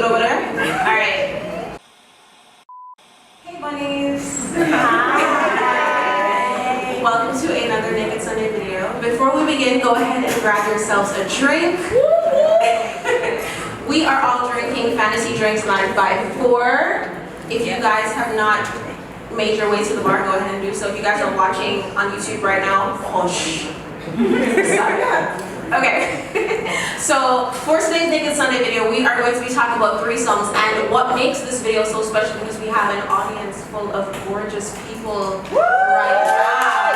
good over there? Alright. Hey bunnies! Hi! Welcome to another Naked Sunday video. Before we begin, go ahead and grab yourselves a drink. We are all drinking Fantasy Drinks 954. If you guys have not made your way to the bar, go ahead and do so. If you guys are watching on YouTube right now, hush. Sorry. Okay. So for today's Naked Sunday video, we are going to be talking about threesomes, and what makes this video so special because we have an audience full of gorgeous people right now.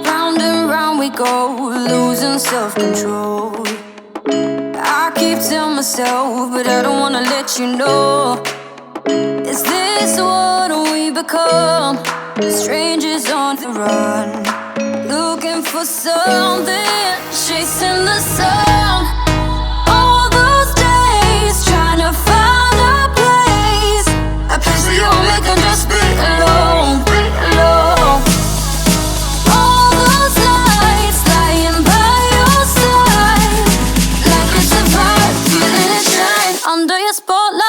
Round and round we go, losing self-control. I keep telling myself, but I don't wanna let you know. Is this what we become? Strangers on the run, looking for something, chasing the sun. All those days, trying to find a place where you'll make them just be alone, alone. All those nights lying by your side, like it's a vibe, feeling it shine under your spotlight.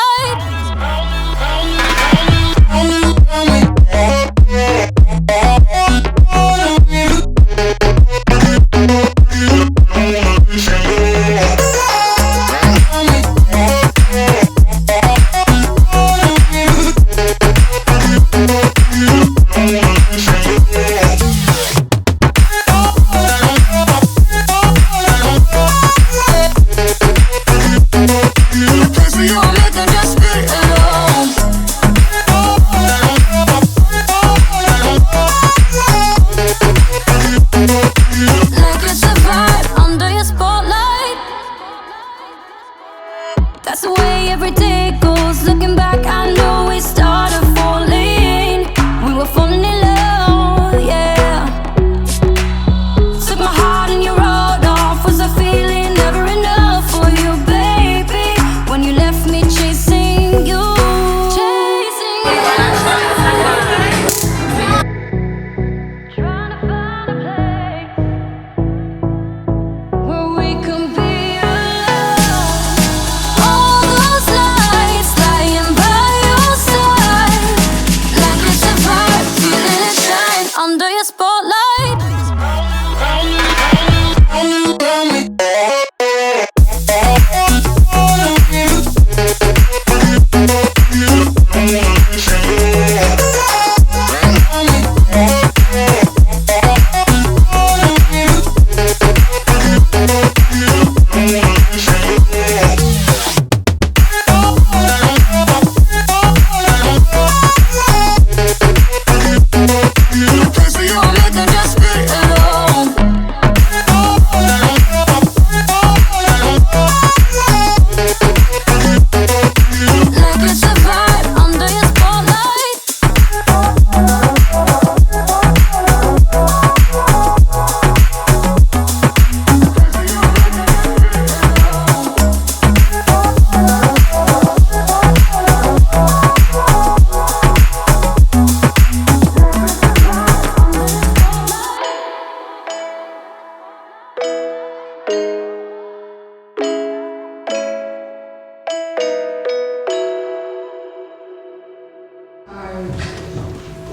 That's the way every day goes. Looking back, I know we started falling. We were falling in love, yeah. Took my heart and you rode off. Was I feeling never enough for you, baby? When you left me chasing you, chasing you. Trying to find a place where we can be. Under your spotlight.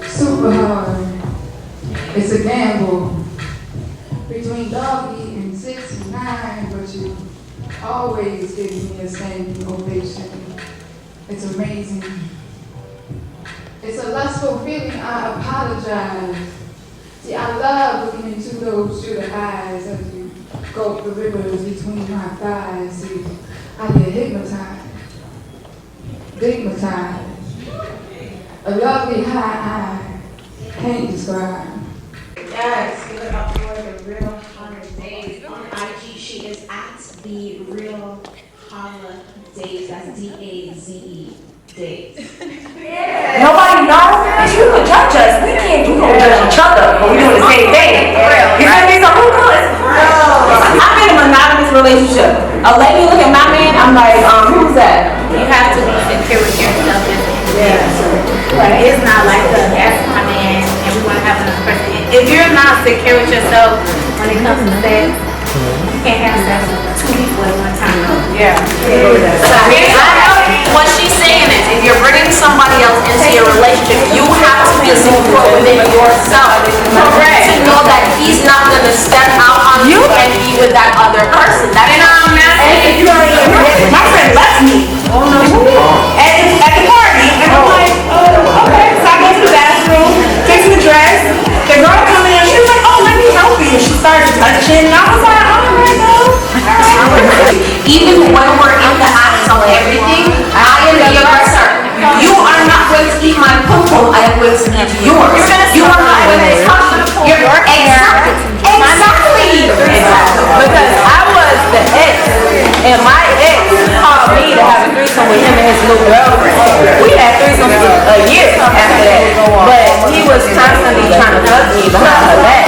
Super hard. It's a gamble between doggy and 6 and 9, but you always give me a standing ovation. It's amazing. It's a lustful feeling. I apologize. See, I love looking into those shooter eyes as you go the rivers between my thighs. See, I get hypnotized, digmatized. A lovely high eye, can't describe. Yes, give it up for the Real Holla Days. On IG, she is at the Real Holla Days. That's D-A-Z-E Days. Nobody knows that you can judge us. We can't do no judge each other, but we doing the same thing. You feel me? So who knows? I'm in a monogamous relationship. A lady look at my man, I'm like, who's that? You have to be secure with yourself. Yeah. Right. It's not like the secure with yourself when it comes to sex. You can't have sex with two people at one time. Yeah. What she's saying is, if you're bringing somebody else into your relationship, you have to feel secure within yourself. Correct. To know that he's not gonna step out on you and be with that other person. That's what I'm asking. My friend left me at the party, and I'm like, oh, okay. So I go to the bathroom, fix the dress. The girl come in, she was like, oh, let me help you. She started touching, and I was like, all right, girl. Even when we're in the act of everything, I am the aggressor. You are not going to keep my poo-poo, I am going to keep yours. You are not going to touch your Exactly. Because I was the ex, and my ex called me to have a threesome with him and his little girlfriend. We had threesomes a year after that, but he was constantly trying to fuck me behind her back.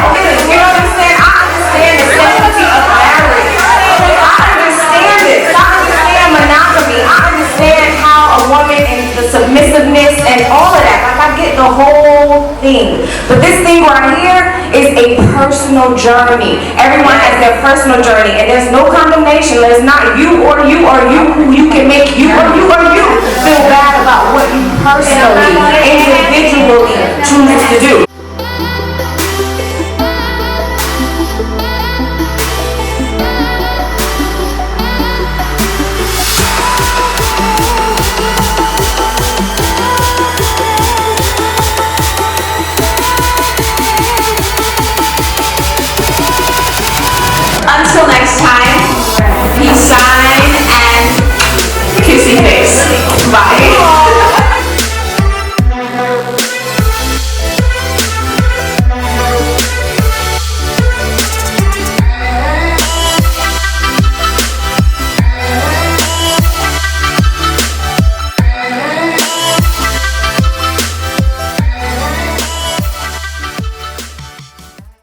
You know what I'm saying? I understand the sanctity of marriage. I understand it. I understand monogamy. I understand how a woman and the submissiveness and all of that. Like, I get the whole thing. But this thing right here is a personal journey. Everyone has their personal journey, and there's no condemnation. There's not you or you or you who you can make you or you or you feel bad about what you personally, individually choose to do.